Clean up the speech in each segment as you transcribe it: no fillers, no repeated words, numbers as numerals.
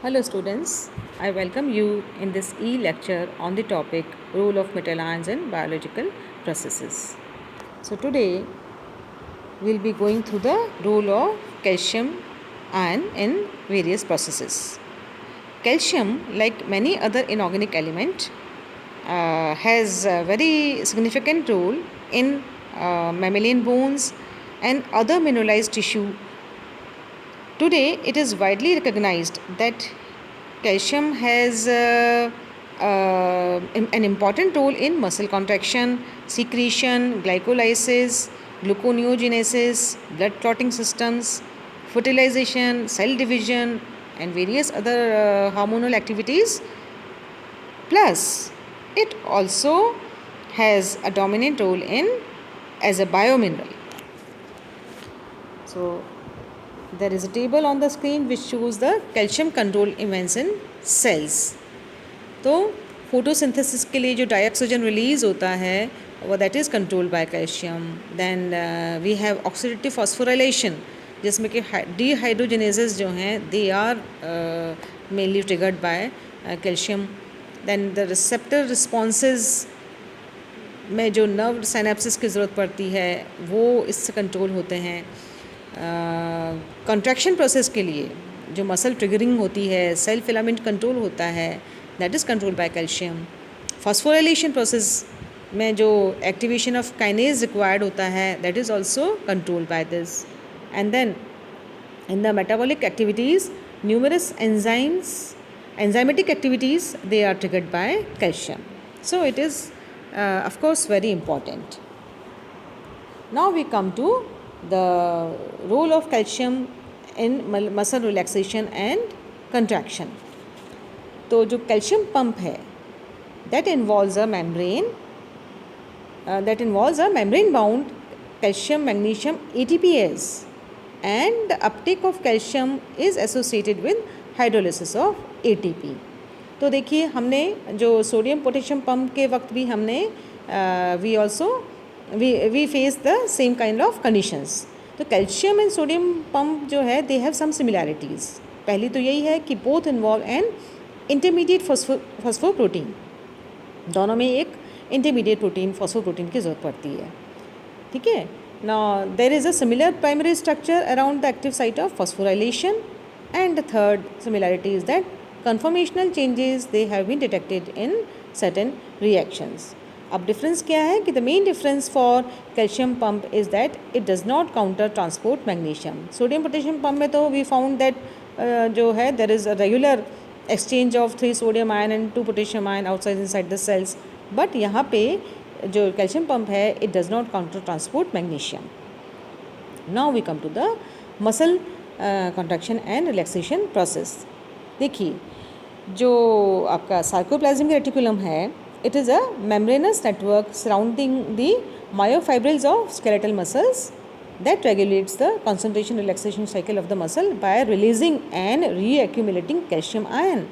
Hello students, I welcome you in this e-lecture on the topic role of metal ions in biological processes. So today we'll be going through the role of calcium ion in various processes. Calcium, like many other inorganic element, has a very significant role in mammalian bones and other mineralized tissue. Today, it is widely recognized that calcium has an important role in muscle contraction, secretion, glycolysis, gluconeogenesis, blood clotting systems, fertilization, cell division, and various other hormonal activities. Plus, it also has a dominant role in as a biomineral. So, there is a table on the screen which shows the calcium control events in cells. तो photosynthesis के लिए जो dioxygen release होता है वो that is controlled by calcium. Then we have oxidative phosphorylation जिसमें कि dehydrogenases जो हैं they are mainly triggered by calcium. Then the receptor responses में जो नर्व साइनेप्सिस की ज़रूरत पड़ती है वो इससे कंट्रोल होते हैं. कंट्रैक्शन प्रोसेस के लिए जो मसल ट्रिगरिंग होती है, सेल फिलामेंट कंट्रोल होता है, that is control by calcium. Phosphorylation process में जो एक्टिवेशन ऑफ काइनेज रिक्वायर्ड होता है that is also controlled by this. And then in the metabolic activities numerous enzymatic activities they are triggered by calcium. So it is of course very important. Now we come to the role of calcium in muscle relaxation and contraction. तो जो calcium pump है that involves a membrane bound calcium magnesium ATPase, and the uptake of calcium is associated with hydrolysis of ATP. तो देखिए हमने जो sodium potassium pump के वक्त भी हमने we face the same kind of conditions. तो कैल्शियम एंड सोडियम पंप जो है दे हैव सम सिमिलैरिटीज़. पहली तो यही है कि बोथ इन्वॉल्व एन इंटरमीडिएट फॉस्फोप्रोटीन. दोनों में एक इंटरमीडिएट प्रोटीन फॉस्फोप्रोटीन की ज़रूरत पड़ती है. ठीक है. Now there is a similar primary structure around the active site of phosphorylation. And the third similarity is that conformational changes they have been detected in certain reactions. अब difference क्या है कि the main difference for calcium pump is that it does not counter transport magnesium. Sodium potassium pump में तो we found that जो है there is a regular exchange of 3 sodium ion and 2 potassium ion outside inside the cells. But यहाँ पे जो calcium pump है it does not counter transport magnesium. Now we come to the muscle contraction and relaxation process. देखिए जो आपका sarcoplasmic reticulum है it is a membranous network surrounding the myofibrils of skeletal muscles that regulates the concentration relaxation cycle of the muscle by releasing and reaccumulating calcium ion.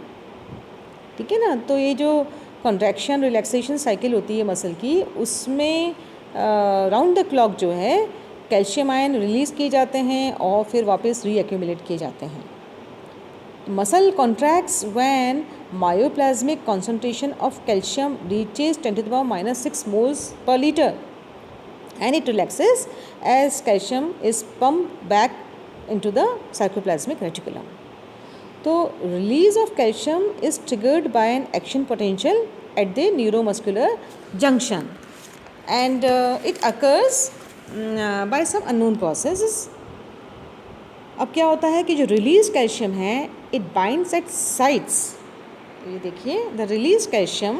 ठीक है ना. तो ये जो कॉन्ट्रैक्शन रिलैक्सेशन साइकिल होती है muscle की उसमें राउंड द क्लॉक जो है कैल्शियम आयन रिलीज़ किए जाते हैं और फिर वापस रीएक्यूमुलेट किए जाते हैं. Muscle contracts when myoplasmic concentration of calcium reaches 10⁻⁻6 moles per liter and it relaxes as calcium is pumped back into the sarcoplasmic reticulum. तो release of calcium is triggered by an action potential at the neuromuscular junction and it occurs by some unknown processes. अब क्या होता है कि जो release calcium है it binds at sites. ये देखिए the release calcium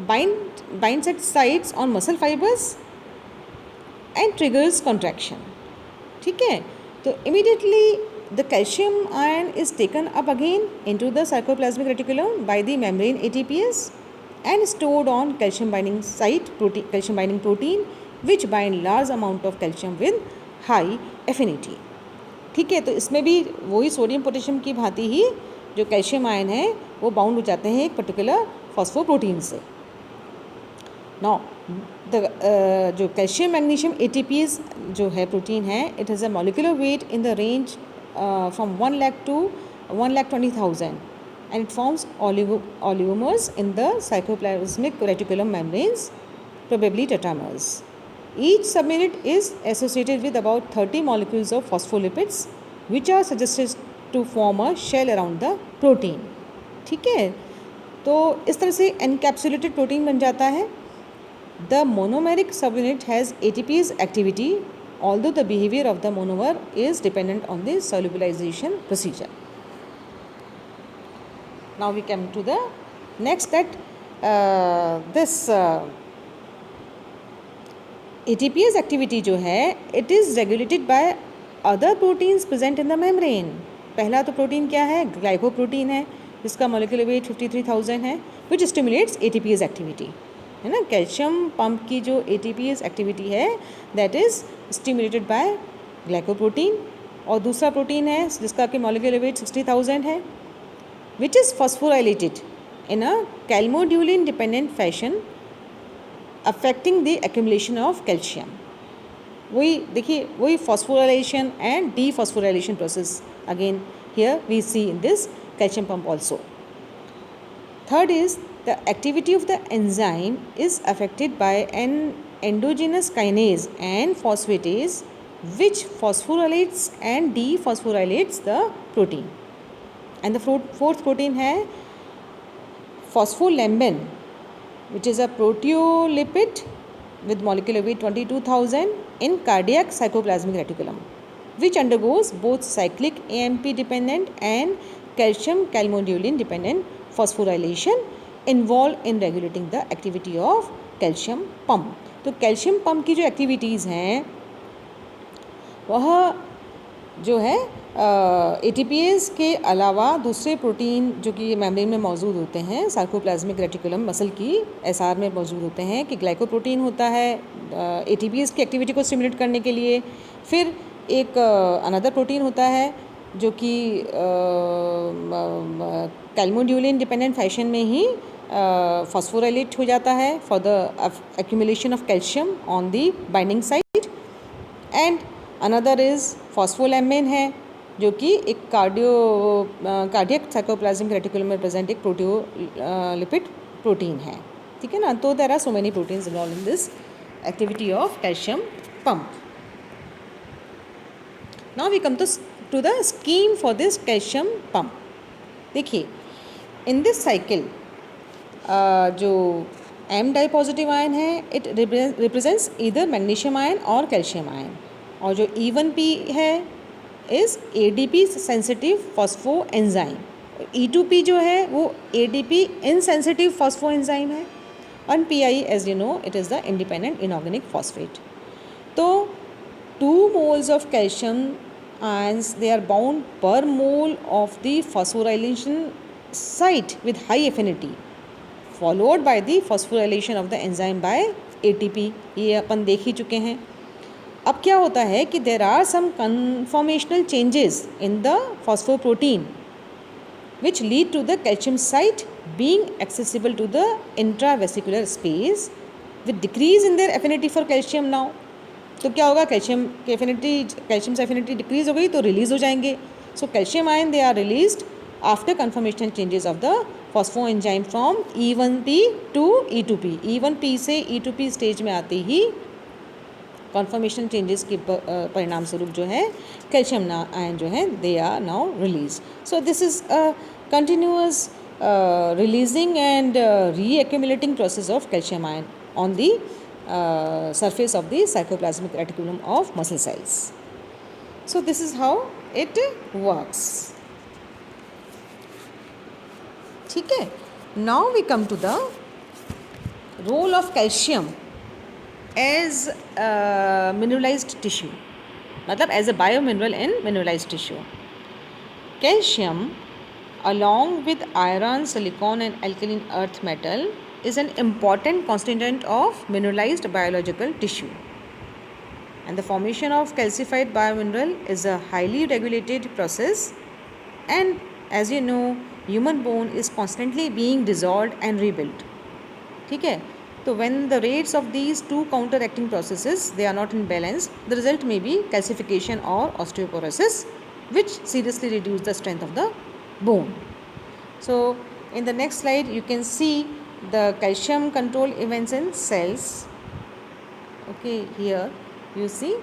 binds at sites on muscle fibres and triggers contraction. ठीक है. तो immediately the calcium ion is taken up again into the sarcoplasmic reticulum by the membrane ATPase and stored on calcium binding site calcium binding protein which bind large amount of calcium with high affinity. ठीक है. तो इसमें भी वही sodium potassium की भांति ही जो calcium ion है वो बाउंड हो जाते हैं एक पर्टिकुलर फॉस्फोप्रोटीन से. नाउ द जो कैल्शियम मैग्नीशियम ATPase जो है प्रोटीन है it has a molecular weight in the range from 1 lakh to 1,20,000 and it forms oligomers in the cytoplasmic reticulum membranes, probably tetramers. Each subunit is associated with about 30 molecules of phospholipids which are suggested to form a shell around the protein. ठीक है, तो इस तरह से encapsulated protein बन जाता है. The monomeric subunit has ATPase activity, although the behavior of the monomer is dependent on the solubilization procedure. Now we come to the next, that this ATPase activity जो है it is regulated by other proteins present in the membrane. पहला तो protein क्या है, glycoprotein है जिसका molecular weight 53,000 है, which stimulates ATPase activity, है ना. कैल्शियम पंप की जो ATPase एक्टिविटी है that is stimulated by glycoprotein. और दूसरा प्रोटीन है जिसका कि मोलिकुलर वेट 60,000 है, which is phosphorylated in a calmodulin dependent fashion affecting the accumulation of calcium. वही देखिए, वही phosphorylation and dephosphorylation process again here we see in this calcium pump also. Third is the activity of the enzyme is affected by an endogenous kinase and phosphatase which phosphorylates and dephosphorylates the protein. And the fourth protein है phospholambin, which is a proteolipid with molecular weight 22,000 in cardiac cytoplasmic reticulum, which undergoes both cyclic AMP dependent and calcium calmodulin dependent phosphorylation involved in regulating the activity of calcium pump. तो calcium pump की जो activities हैं वह जो है ATPase के अलावा दूसरे प्रोटीन जो कि मेम्ब्रेन में मौजूद होते हैं, सार्कोप्लाज्मिक रेटिकुलम मसल की SR में मौजूद होते हैं, कि ग्लाइकोप्रोटीन होता है ATPase की एक्टिविटी को स्टिमुलेट करने के लिए. फिर एक अनदर प्रोटीन होता है जो कि कैल्मोड्यूलिन डिपेंडेंट फैशन में ही फॉस्फोराइलेट हो जाता है for the accumulation of calcium on the binding site. And another is phospholamban है जो कि एक कार्डियक साइटोप्लाज्मिक रेटिकुलम में प्रेजेंट एक प्रोटियोलिपिड प्रोटीन है. ठीक है ना. तो there are so many proteins involve in this activity of calcium pump. Now we come to the scheme for this calcium pump. देखिए, इन दिस साइकिल जो M di positive ion है it represents either magnesium ion और calcium ion, और जो E1P है is ADP sensitive phospho enzyme. E2P जो है वो ADP इनसेंसिटिव फॉस्फो एंजाइम है, और PI as you know it is the independent inorganic phosphate. तो 2 moles of calcium ions they are bound per mole of the phosphorylation site with high affinity, followed by the phosphorylation of the enzyme by ATP. ये अपन देख ही चुके हैं. अब क्या होता है कि there are some conformational changes in the phosphoprotein which lead to the calcium site being accessible to the intravesicular space with decrease in their affinity for calcium now. तो क्या होगा, कैल्शियम की एफिनिटी, कैल्शियम से affinity decrease हो गई तो release हो जाएंगे. So calcium ion they are released after conformational changes of the phospho enzyme from E1P to E2P. E1P से E2P स्टेज में आते ही कन्फर्मेशन चेंजेस के परिणाम स्वरूप जो है कैल्शियम आयन जो है they are now release. So this is a continuous releasing and reaccumulating process of calcium ion on the surface of the cytoplasmic reticulum of muscle cells. So this is how it works. ठीक है. Now we come to the role of calcium as mineralized tissue, मतलब as a biomineral in mineralized tissue. Calcium along with iron, silicon and alkaline earth metal is an important constituent of mineralized biological tissue, and the formation of calcified biomineral is a highly regulated process, and as you know human bone is constantly being dissolved and rebuilt. ठीक है. तो when the rates of these two counteracting processes they are not in balance, the result may be calcification or osteoporosis which seriously reduce the strength of the bone. So in the next slide you can see the calcium control events in cells. Okay, here you see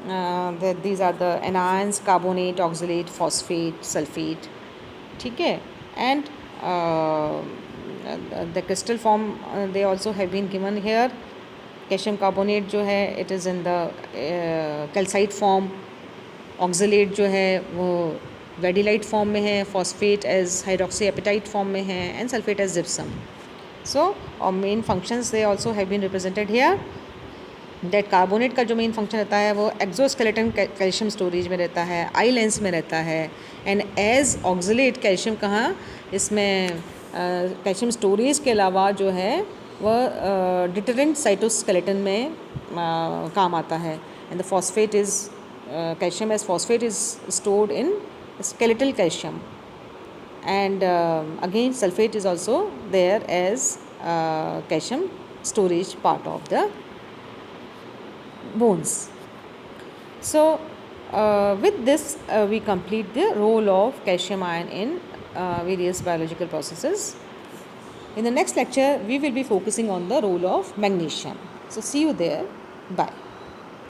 that these are the anions, carbonate, oxalate, phosphate, sulfate. ठीक है, and the crystal form they also have been given here. Calcium carbonate जो है it is in the calcite form, oxalate जो है वो weddellite form में है, phosphate as hydroxy apatite form में है, and sulphate as gypsum. So और main functions they also have been represented here. That carbonate का जो मेन फंक्शन रहता है वो एक्जोस्केलेटन कैल्शियम स्टोरेज में रहता है, आई लेंस में रहता है. एंड एज ऑक्सलेट कैल्शियम कहाँ इसमें कैल्शियम स्टोरेज के अलावा जो है वह डिटरेंट साइटोस्केलेटन में काम आता है. And the phosphate is calcium as phosphate is stored in skeletal calcium. And again sulfate is also there as calcium storage part of the bones. So with this we complete the role of calcium ion in various biological processes. In the next lecture we will be focusing on the role of magnesium. So see you there. Bye.